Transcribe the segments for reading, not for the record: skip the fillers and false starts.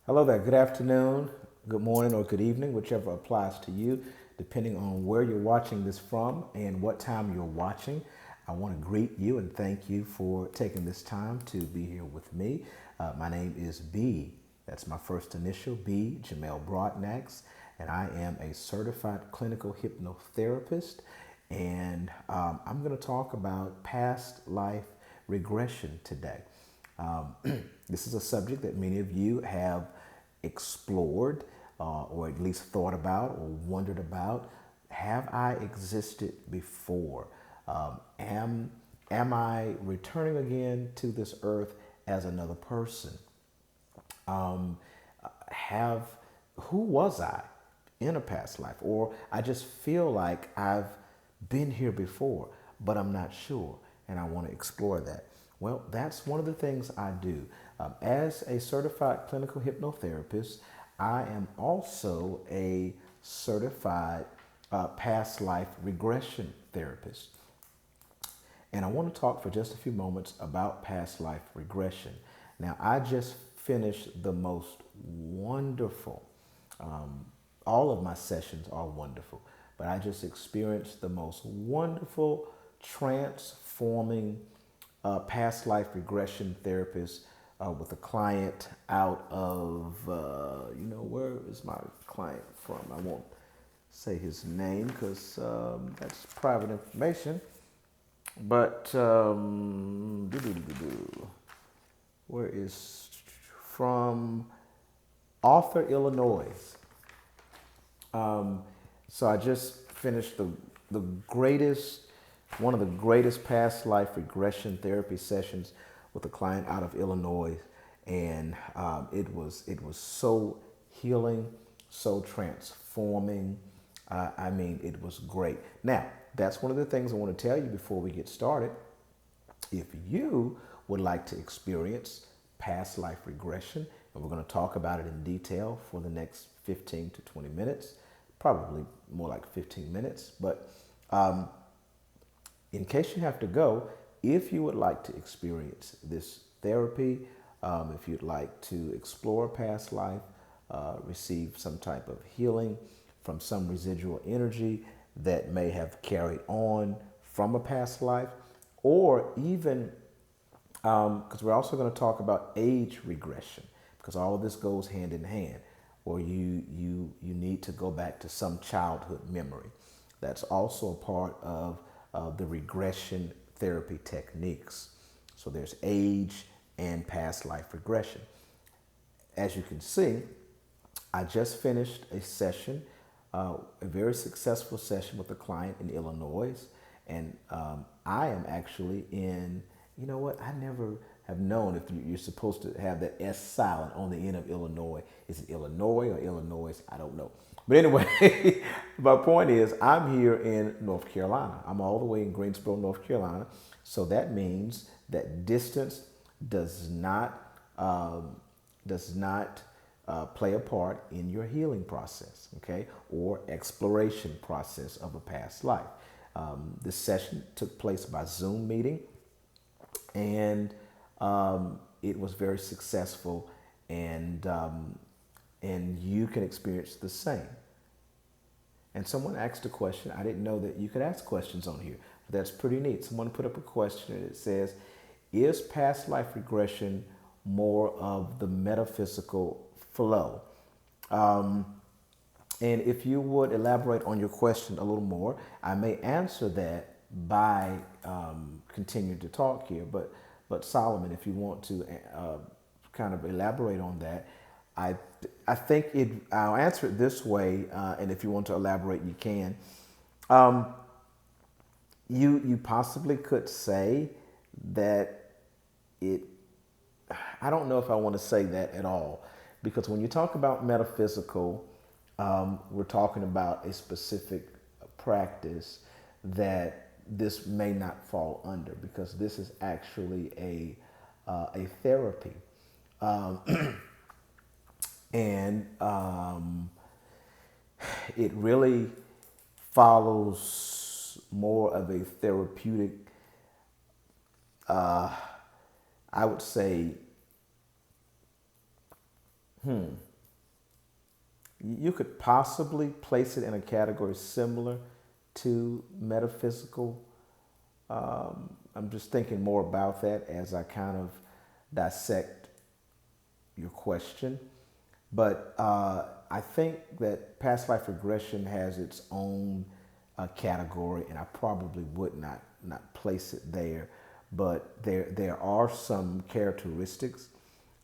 Hello there. Good afternoon, good morning, or good evening, whichever applies to you, depending on where you're watching this from and what time you're watching. I want to greet you and thank you for taking this time to be here with me. My name is B. That's my first initial, B, Jamal Broadnax, and I am a certified clinical hypnotherapist. And I'm going to talk about past life regression today. Um, this is a subject that many of you have explored or at least thought about or wondered about. Have I existed before? Am I returning again to this earth as another person? Um, have Who was I in a past life? Or I just feel like I've been here before, but I'm not sure, and I want to explore that. Well, that's one of the things I do. As a certified clinical hypnotherapist, I am also a certified past life regression therapist. And I want to talk for just a few moments about past life regression. Now, I just finished the most wonderful, all of my sessions are wonderful, but I just experienced the most wonderful, transforming past life regression therapist with a client out of, where is my client from? I won't say his name because that's private information. But where is from Arthur, Illinois. So I just finished the greatest, one of the greatest past life regression therapy sessions with a client out of Illinois, and it was so healing, so transforming. I mean, it was great. Now, that's one of the things I want to tell you before we get started. If you would like to experience past life regression, and we're going to talk about it in detail for the next 15 to 20 minutes, probably more like 15 minutes, but in case you have to go, if you would like to experience this therapy, if you'd like to explore past life, receive some type of healing from some residual energy that may have carried on from a past life, or even because we're also going to talk about age regression, because all of this goes hand in hand, or you need to go back to some childhood memory. That's also a part of the regression therapy techniques. So there's age and past life regression. As you can see, I just finished a session, a very successful session with a client in Illinois, and I am actually in. You know what? I never have known if you're supposed to have that S silent on the end of Illinois. Is it Illinois or Illinois? I don't know. But anyway, my point is I'm here in North Carolina. I'm all the way in Greensboro, North Carolina. So that means that distance does not play a part in your healing process, okay, or exploration process of a past life. This session took place by Zoom meeting, and it was very successful, and you can experience the same. And someone asked a question. I didn't know that you could ask questions on here, but that's pretty neat. Someone put up a question that says, "Is past life regression more of the metaphysical flow?" And if you would elaborate on your question a little more, I may answer that by continuing to talk here. But Solomon, if you want to kind of elaborate on that, I I think I'll answer it this way, and if you want to elaborate, you can. Um, you possibly could say that it. I don't know if I want to say that at all, because when you talk about metaphysical, we're talking about a specific practice that this may not fall under, because this is actually a therapy, um, and it really follows more of a therapeutic, I would say, You could possibly place it in a category similar to metaphysical. I'm just thinking more about that as I kind of dissect your question. But I think that past life regression has its own category, and I probably would not place it there. But there are some characteristics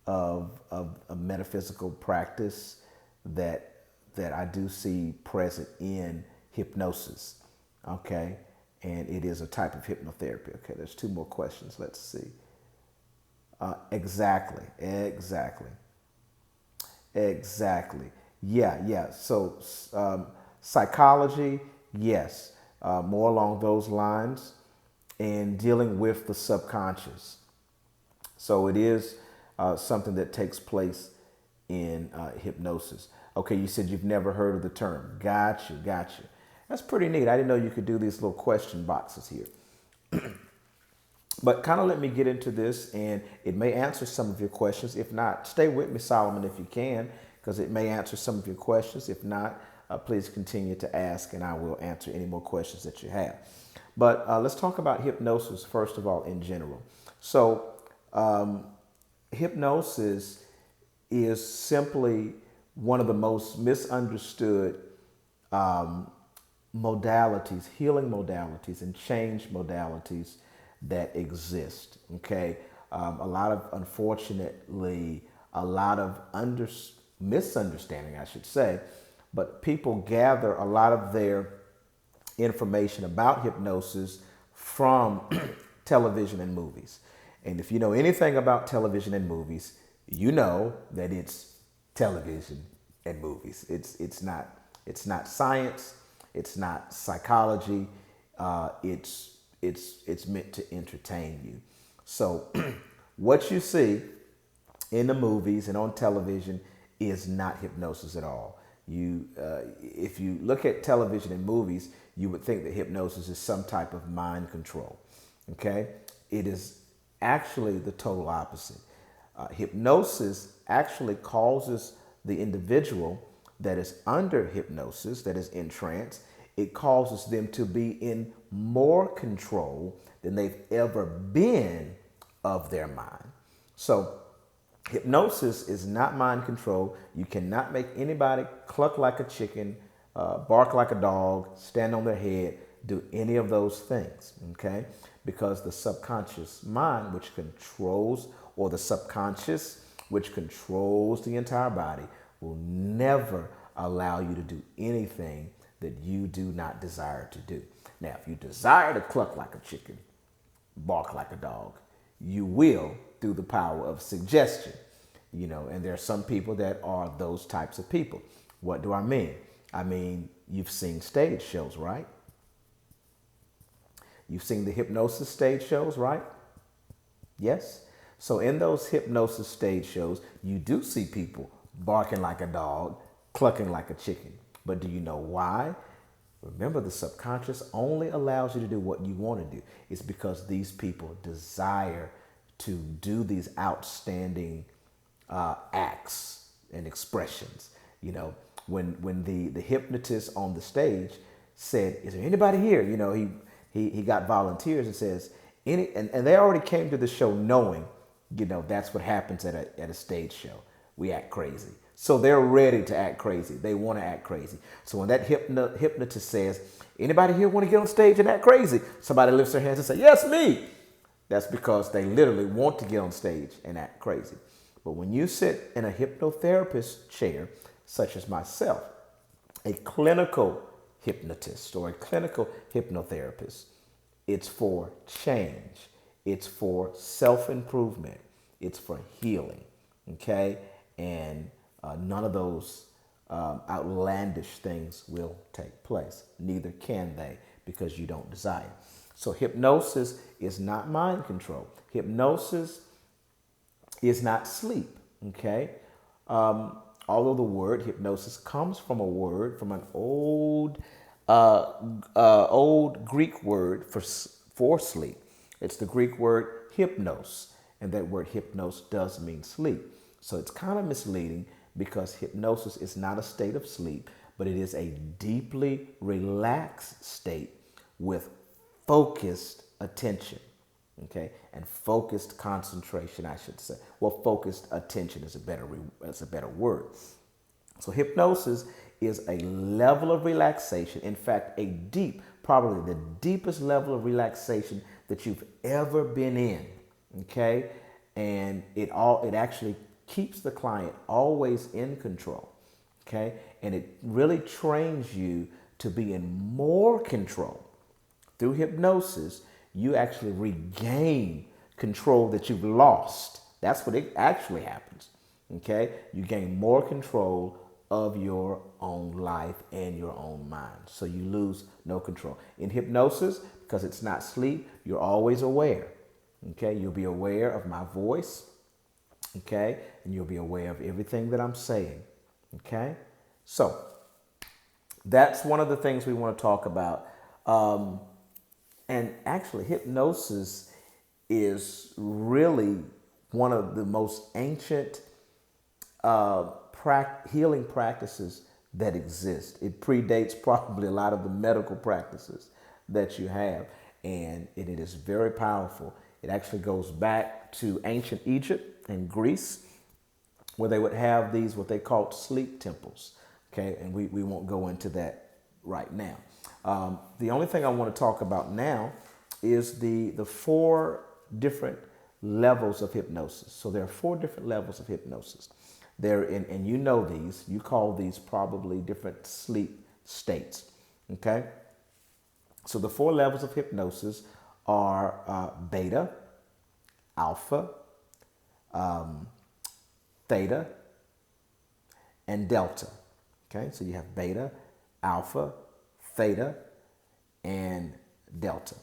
of a metaphysical practice that I do see present in hypnosis. Okay, and it is a type of hypnotherapy. Okay, there's two more questions. Let's see. Exactly. Yeah. So psychology, yes, more along those lines, and dealing with the subconscious. So it is something that takes place in hypnosis. Okay, you said you've never heard of the term. Got you. That's pretty neat. I didn't know you could do these little question boxes here. But kind of let me get into this, and it may answer some of your questions. If not, stay with me, Solomon, if you can, because it may answer some of your questions. If not, please continue to ask, and I will answer any more questions that you have. But let's talk about hypnosis, first of all, in general. So hypnosis is simply one of the most misunderstood modalities, healing modalities, and change modalities that exist. Okay, unfortunately, a lot of misunderstanding, I should say, but people gather a lot of their information about hypnosis from television and movies. And if you know anything about television and movies, you know that it's television and movies. It's not science. It's not psychology. It's meant to entertain you. So what you see in the movies and on television is not hypnosis at all. If you look at television and movies, you would think that hypnosis is some type of mind control. Okay, it is actually the total opposite. Hypnosis actually causes the individual that is under hypnosis, that is in trance, it causes them to be in more control than they've ever been of their mind. So hypnosis is not mind control. You cannot make anybody cluck like a chicken, bark like a dog, stand on their head, do any of those things, okay? Because the subconscious mind, which controls, or the subconscious, which controls the entire body, will never allow you to do anything that you do not desire to do. Now, if you desire to cluck like a chicken, bark like a dog, you will through the power of suggestion. And there are some people that are those types of people. What do I mean? I mean, you've seen stage shows, right? You've seen the hypnosis stage shows, right? Yes. So in those hypnosis stage shows, you do see people barking like a dog, clucking like a chicken. But do you know why? Remember, the subconscious only allows you to do what you want to do. It's because these people desire to do these outstanding acts and expressions. When the hypnotist on the stage said, "Is there anybody here?" He got volunteers and says, and they already came to the show knowing, that's what happens at a stage show. We act crazy. So they're ready to act crazy. They want to act crazy. So when that hypnotist says, "Anybody here want to get on stage and act crazy?" Somebody lifts their hands and say, "Yes, me." That's because they literally want to get on stage and act crazy. But when you sit in a hypnotherapist chair, such as myself, a clinical hypnotist or a clinical hypnotherapist, it's for change. It's for self-improvement. It's for healing. Okay? And none of those outlandish things will take place. Neither can they, because you don't desire. So hypnosis is not mind control. Hypnosis is not sleep. Okay? Although the word hypnosis comes from an old Greek word for sleep. It's the Greek word hypnos, and that word hypnos does mean sleep. So it's kind of misleading because hypnosis is not a state of sleep, but it is a deeply relaxed state with focused attention. Okay, and focused concentration, I should say. Well, focused attention is a better word. So hypnosis is a level of relaxation. In fact, probably the deepest level of relaxation that you've ever been in. Okay, and it actually keeps the client always in control. Okay, and it really trains you to be in more control. Through hypnosis, you actually regain control that you've lost. That's what it actually happens. Okay? You gain more control of your own life and your own mind. So you lose no control. In hypnosis, because it's not sleep, you're always aware. Okay? You'll be aware of my voice. Okay? And you'll be aware of everything that I'm saying. Okay? So that's one of the things we want to talk about. And actually, hypnosis is really one of the most ancient healing practices that exist. It predates probably a lot of the medical practices that you have, and it is very powerful. It actually goes back to ancient Egypt and Greece, where they would have these, what they called sleep temples. Okay, and we won't go into that right now. The only thing I want to talk about now is the four different levels of hypnosis. So there are four different levels of hypnosis. And you know these. You call these probably different sleep states. Okay. So the four levels of hypnosis are beta, alpha, theta, and delta. Okay. So you have beta, alpha, theta, and delta.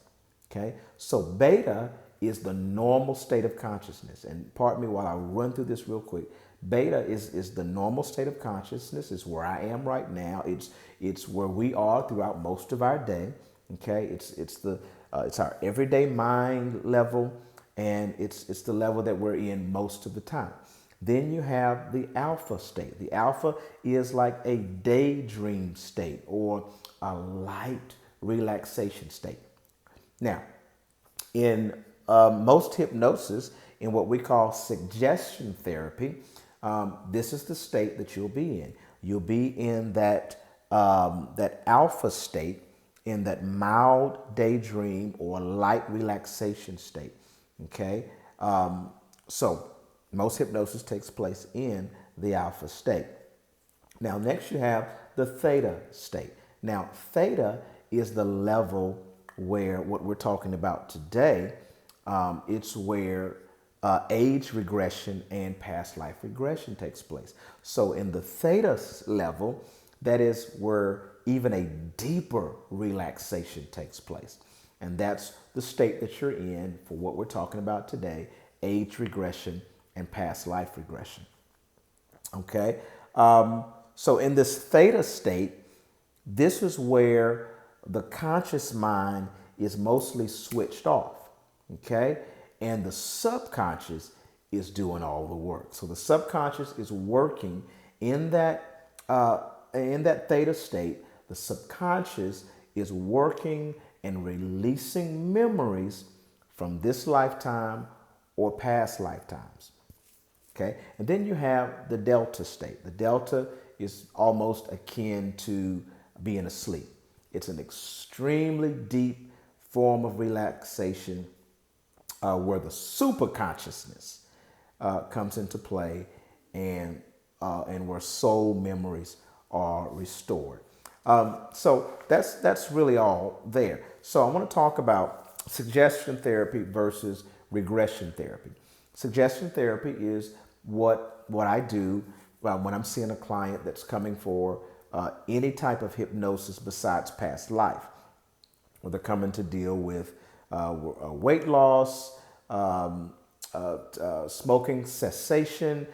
Okay, so beta is the normal state of consciousness. And pardon me while I run through this real quick. Beta is the normal state of consciousness. It's where I am right now. It's where we are throughout most of our day. Okay, it's our everyday mind level, and it's the level that we're in most of the time. Then you have the alpha state. The alpha is like a daydream state or a light relaxation state. Now, in most hypnosis, in what we call suggestion therapy, this is the state that you'll be in. You'll be in that alpha state, in that mild daydream or light relaxation state. Okay, so most hypnosis takes place in the alpha state. Now, next you have the theta state. Now, theta is the level where what we're talking about today, it's where age regression and past life regression takes place. So in the theta level, that is where even a deeper relaxation takes place. And that's the state that you're in for what we're talking about today, age regression and past life regression. Okay. So in this theta state, this is where the conscious mind is mostly switched off. Okay. And the subconscious is doing all the work. So the subconscious is working in that theta state. The subconscious is working and releasing memories from this lifetime or past lifetimes. Okay. And then you have the delta state. The delta is almost akin to being asleep. It's an extremely deep form of relaxation where the super consciousness comes into play and where soul memories are restored. So that's really all there. So I want to talk about suggestion therapy versus regression therapy. Suggestion therapy is what I do when I'm seeing a client that's coming for any type of hypnosis besides past life, where they're coming to deal with weight loss, smoking cessation,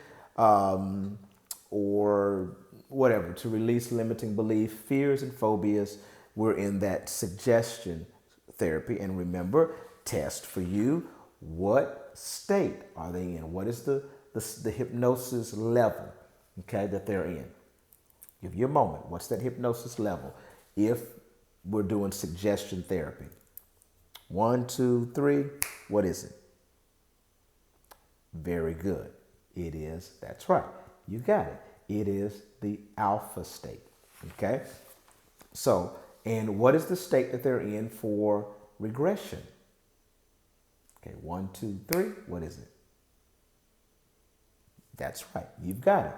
or whatever, to release limiting belief, fears and phobias. We're in that suggestion therapy. And remember, test for you, what state are they in? What is the hypnosis level? okay, that they're in. Give you a moment. What's that hypnosis level? If we're doing suggestion therapy. 1, 2, 3. What is it? Very good. It is, that's right. You got it. It is the alpha state. Okay? So, and what is the state that they're in for regression? Okay, 1, 2, 3. What is it? That's right. You've got it.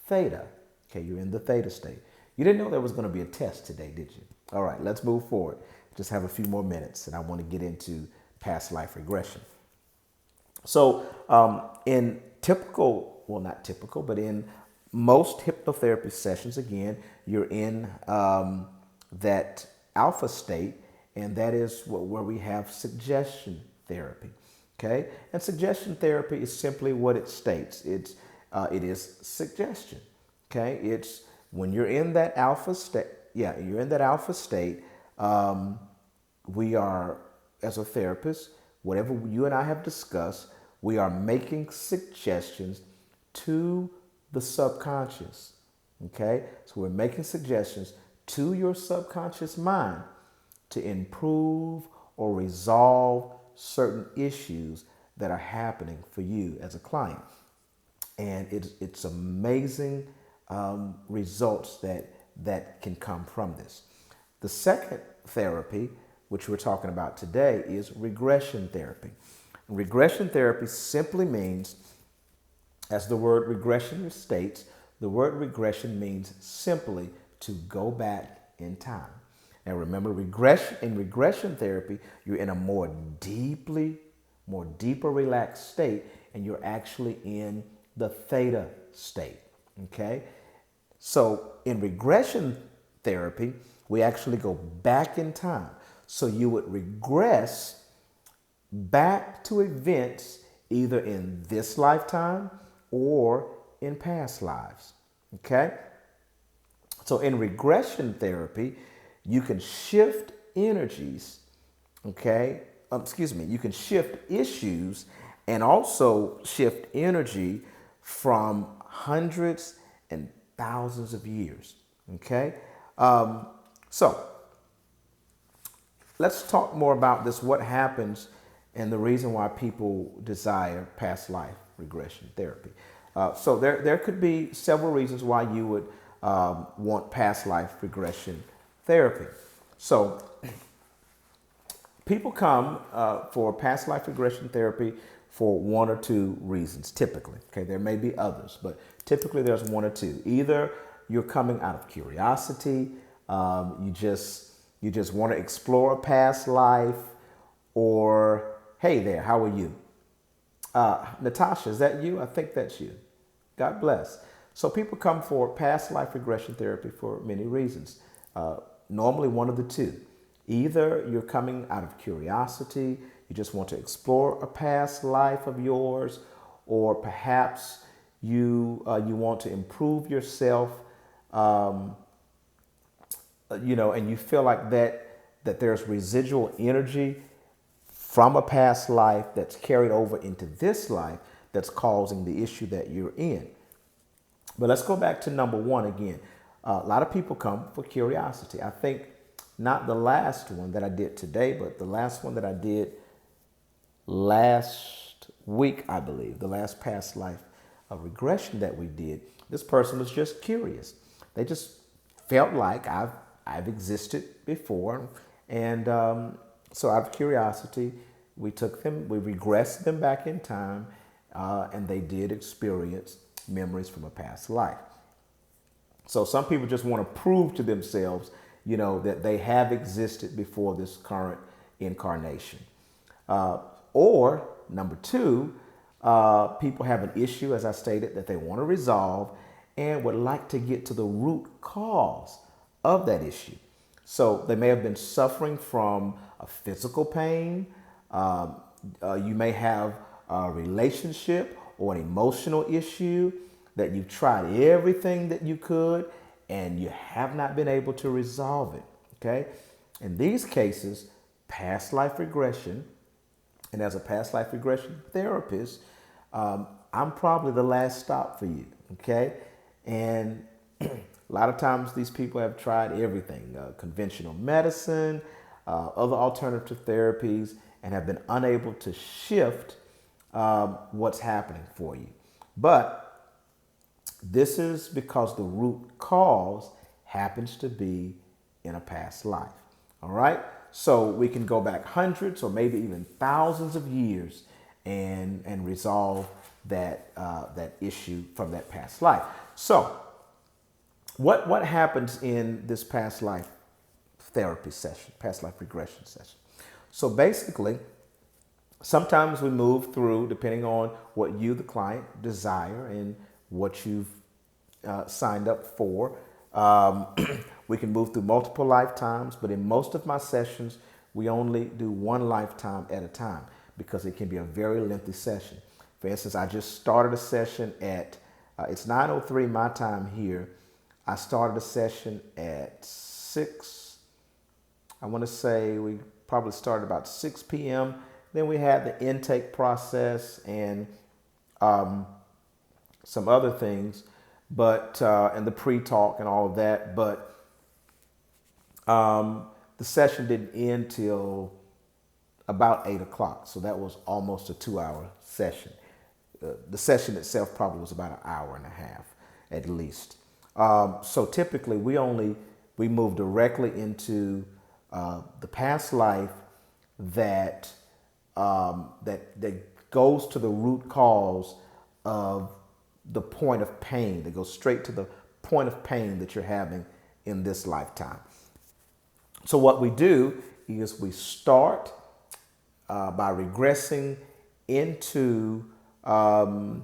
Theta. Okay, you're in the theta state. You didn't know there was going to be a test today, did you? All right, let's move forward. Just have a few more minutes, and I want to get into past life regression. So in typical, well, not typical, but in most hypnotherapy sessions, again, you're in that alpha state, and that is where we have suggestion therapy. Okay, and suggestion therapy is simply what it states. It is suggestion. Okay, it's when you're in that alpha state. Yeah, you're in that alpha state. We are, as a therapist, whatever you and I have discussed, we are making suggestions to the subconscious. Okay, so we're making suggestions to your subconscious mind to improve or resolve certain issues that are happening for you as a client. And it's amazing results that can come from this. The second therapy, which we're talking about today, is regression therapy. Regression therapy simply means, as the word regression states, the word regression means simply to go back in time. And remember, in regression therapy, you're in a more deeper relaxed state, and you're actually in the theta state. Okay? So in regression therapy, we actually go back in time. So you would regress back to events either in this lifetime or in past lives. Okay? So in regression therapy, you can shift energies, okay? You can shift issues and also shift energy from hundreds and thousands of years, okay? So let's talk more about this, what happens and the reason why people desire past life regression therapy. So there could be several reasons why you would want past life regression therapy. So people come for past life regression therapy for one or two reasons, typically. Okay, there may be others, but typically there's one or two. Either you're coming out of curiosity, you just want to explore a past life, or hey there, how are you? Natasha, is that you? I think that's you. God bless. So people come for past life regression therapy for many reasons. Normally one of the two. Either you're coming out of curiosity, you just want to explore a past life of yours, or perhaps you want to improve yourself, and you feel like that there's residual energy from a past life that's carried over into this life that's causing the issue that you're in. But let's go back to number one again. A lot of people come for curiosity. I think not the last one that I did today, but the last one that I did last week, I believe, the last past life of regression that we did, this person was just curious. They just felt like I've existed before. And so out of curiosity, we regressed them back in time, and they did experience memories from a past life. So some people just want to prove to themselves, that they have existed before this current incarnation. Or number two, people have an issue, as I stated, that they want to resolve and would like to get to the root cause of that issue. So they may have been suffering from a physical pain. You may have a relationship or an emotional issue that you've tried everything that you could and you have not been able to resolve it. Okay? In these cases, past life regression, and as a past life regression therapist, I'm probably the last stop for you. Okay? And a lot of times these people have tried everything, conventional medicine, other alternative therapies, and have been unable to shift what's happening for you. But this is because the root cause happens to be in a past life. All right. So we can go back hundreds or maybe even thousands of years and resolve that issue from that past life. So what happens in this past life therapy session, past life regression session? So basically, sometimes we move through, depending on what you, the client, desire and what you've signed up for. We can move through multiple lifetimes, but in most of my sessions, we only do one lifetime at a time because it can be a very lengthy session. For instance, I just started a session at, it's 9:03 my time here. I started a session at 6. I want to say we probably started about 6 p.m. Then we had the intake process and some other things, but and the pre-talk and all of that. But the session didn't end till about 8 o'clock, so that was almost a 2-hour session. The session itself probably was about an hour and a half at least. So typically we move directly into the past life that goes to the root cause of the point of pain, that goes straight to the point of pain that you're having in this lifetime. So what we do is we start by regressing into, sorry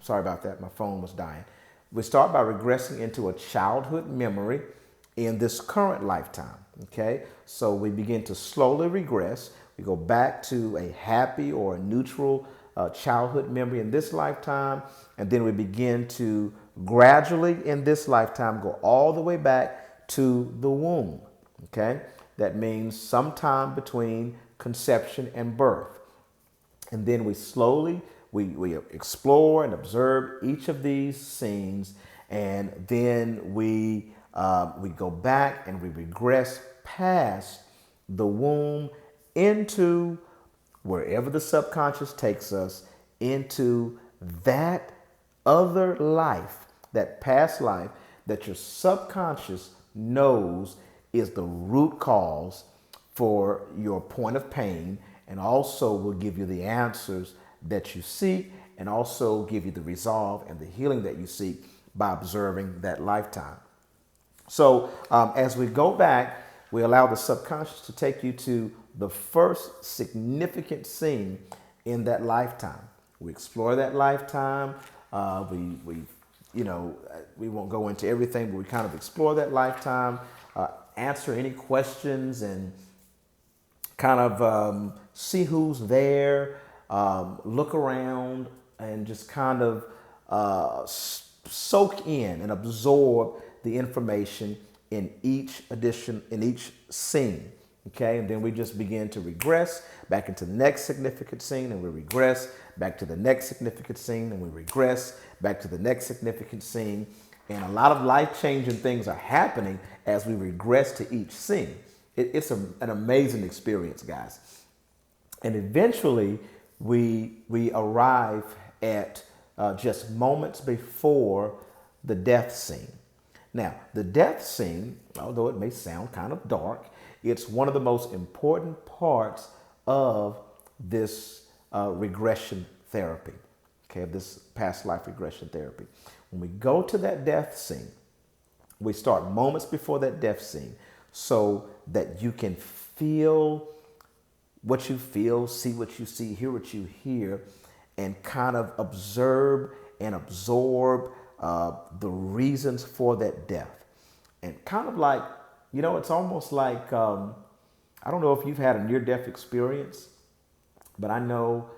about that, my phone was dying. We start by regressing into a childhood memory in this current lifetime, okay? So we begin to slowly regress. We go back to a happy or a neutral childhood memory in this lifetime, and then we begin to gradually in this lifetime go all the way back to the womb, okay? That means sometime between conception and birth. And then we slowly, we explore and observe each of these scenes, and then we go back and we regress past the womb into wherever the subconscious takes us, into that other life, that past life that your subconscious knows is the root cause for your point of pain, and also will give you the answers that you seek, and also give you the resolve and the healing that you seek by observing that lifetime. So as we go back, we allow the subconscious to take you to the first significant scene in that lifetime. We explore that lifetime. We won't go into everything, but we kind of explore that lifetime, answer any questions, and kind of see who's there, look around, and just kind of soak in and absorb the information in each scene. Okay, and then we just begin to regress back into the next significant scene, and we regress back to the next significant scene, and we regress back to the next significant scene. And a lot of life-changing things are happening as we regress to each scene. It's an amazing experience, guys. And eventually, we arrive at just moments before the death scene. Now, the death scene, although it may sound kind of dark, it's one of the most important parts of this regression therapy, okay, of this past life regression therapy. When we go to that death scene, we start moments before that death scene so that you can feel what you feel, see what you see, hear what you hear, and kind of observe and absorb the reasons for that death. And kind of like, it's almost like, I don't know if you've had a near-death experience, but I know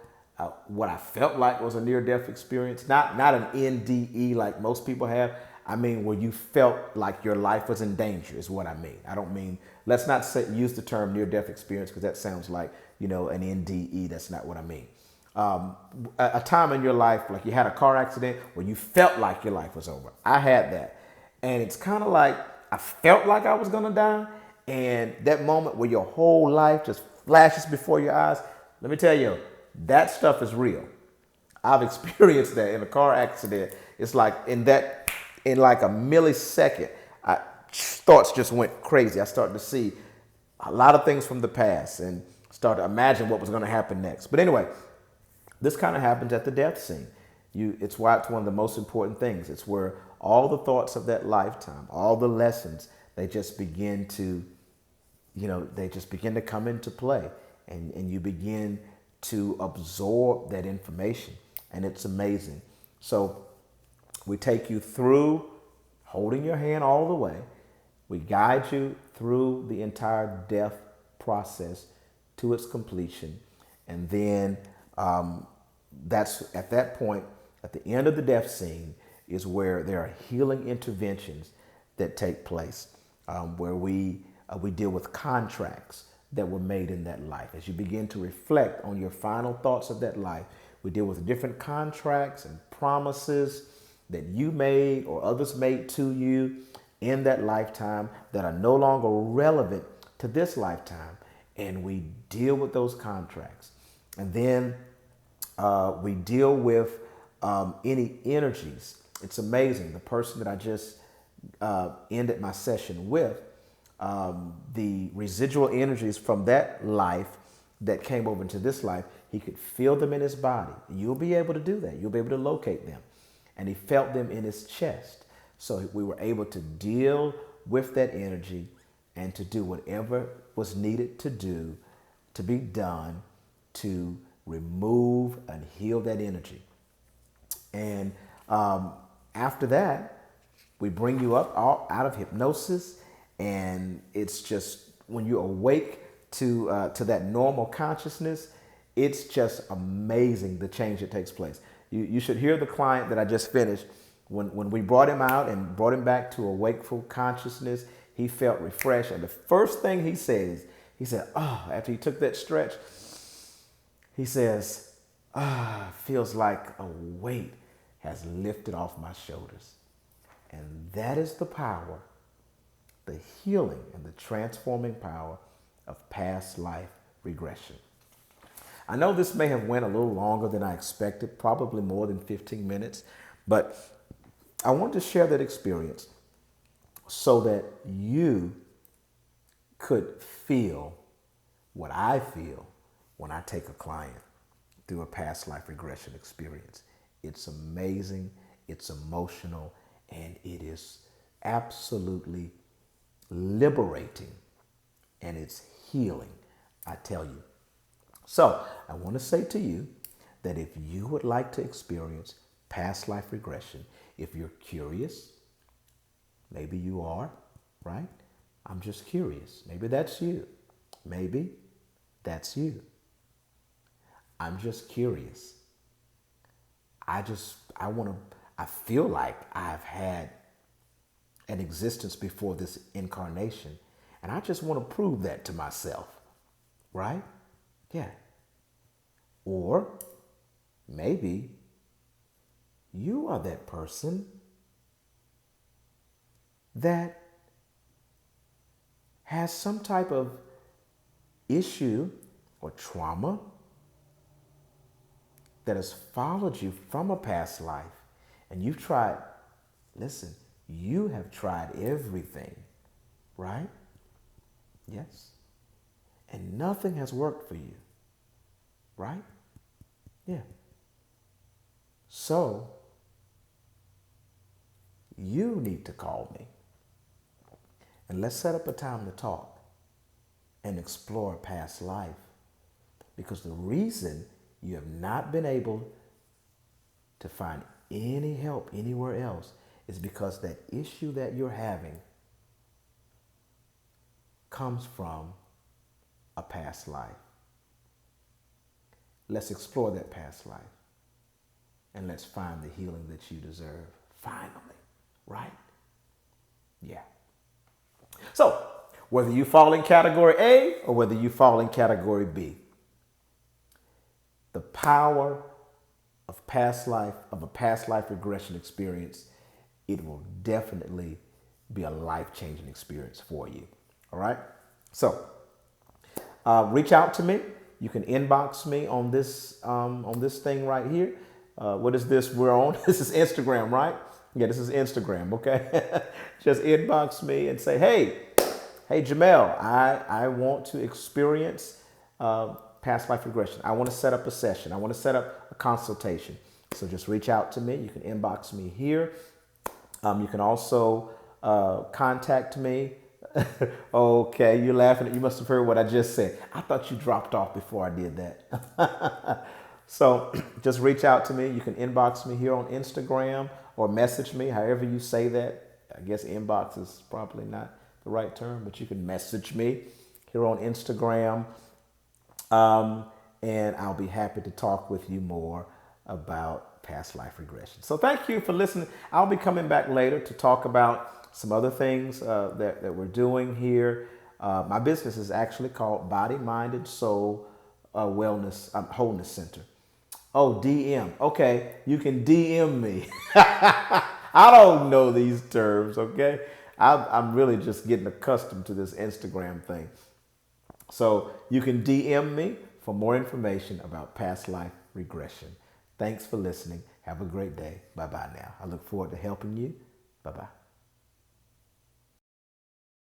what I felt like was a near-death experience. Not an NDE like most people have. I mean, where you felt like your life was in danger is what I mean. I don't mean, let's not use the term near-death experience because that sounds like, an NDE. That's not what I mean. a time in your life, like you had a car accident where you felt like your life was over. I had that. And it's kind of like I felt like I was going to die. And that moment where your whole life just flashes before your eyes, let me tell you, that stuff is real. I've experienced that in a car accident. It's like in like a millisecond, thoughts just went crazy. I started to see a lot of things from the past and started to imagine what was going to happen next. But anyway, this kind of happens at the death scene. It's why it's one of the most important things. It's where all the thoughts of that lifetime, all the lessons, they just begin to, they just begin to come into play, and you begin to absorb that information, and it's amazing. So we take you through, holding your hand all the way. We guide you through the entire death process to its completion, and then that's at that point, at the end of the death scene, is where there are healing interventions that take place, where we deal with contracts that were made in that life. As you begin to reflect on your final thoughts of that life, we deal with different contracts and promises that you made or others made to you in that lifetime that are no longer relevant to this lifetime. And we deal with those contracts. And then we deal with any energies. It's amazing. The person that I just ended my session with, the residual energies from that life that came over into this life, he could feel them in his body. You'll be able to do that. You'll be able to locate them. And he felt them in his chest. So we were able to deal with that energy and to do whatever was needed to do, to be done, to remove and heal that energy. And after that, we bring you up out of hypnosis, and it's just when you awake to that normal consciousness, it's just amazing the change that takes place. You should hear the client that I just finished. When we brought him out and brought him back to a wakeful consciousness, he felt refreshed. And the first thing he said, after he took that stretch, he says, feels like a weight has lifted off my shoulders. And that is the power, the healing and the transforming power of past life regression. I know this may have went a little longer than I expected, probably more than 15 minutes, but I want to share that experience so that you could feel what I feel when I take a client through a past life regression experience. It's amazing, it's emotional, and it is absolutely liberating, and it's healing, I tell you. So I want to say to you that if you would like to experience past life regression, if you're curious, maybe you are, right? I'm just curious. Maybe that's you. Maybe that's you. I'm just curious. I feel like I've had an existence before this incarnation, and I just want to prove that to myself, right? Yeah. Or maybe you are that person that has some type of issue or trauma that has followed you from a past life, and you've tried, listen, you have tried everything, right? Yes. And nothing has worked for you, right? Yeah. So you need to call me, and let's set up a time to talk and explore past life, because the reason you have not been able to find any help anywhere else is because that issue that you're having comes from a past life. Let's explore that past life, and let's find the healing that you deserve. Finally, right? Yeah. So, whether you fall in category A or whether you fall in category B, the power of a past life regression experience, it will definitely be a life-changing experience for you. All right. So reach out to me. You can inbox me on this thing right here. What is this we're on? This is Instagram, right? Yeah, this is Instagram. Okay. Just inbox me and say, hey, Jamal, I want to experience past life regression. I want to set up a session. I want to set up a consultation. So just reach out to me. You can inbox me here. You can also contact me. Okay, you're laughing. You must have heard what I just said. I thought you dropped off before I did that. So just reach out to me. You can inbox me here on Instagram or message me, however you say that. I guess inbox is probably not the right term, but you can message me here on Instagram. And I'll be happy to talk with you more about past life regression. So thank you for listening. I'll be coming back later to talk about some other things that we're doing here. My business is actually called Body, Mind, and Soul Wellness Wholeness Center. Oh, DM. Okay, you can DM me. I don't know these terms, okay? I'm really just getting accustomed to this Instagram thing. So you can DM me for more information about past life regression. Thanks for listening. Have a great day. Bye-bye now. I look forward to helping you. Bye-bye.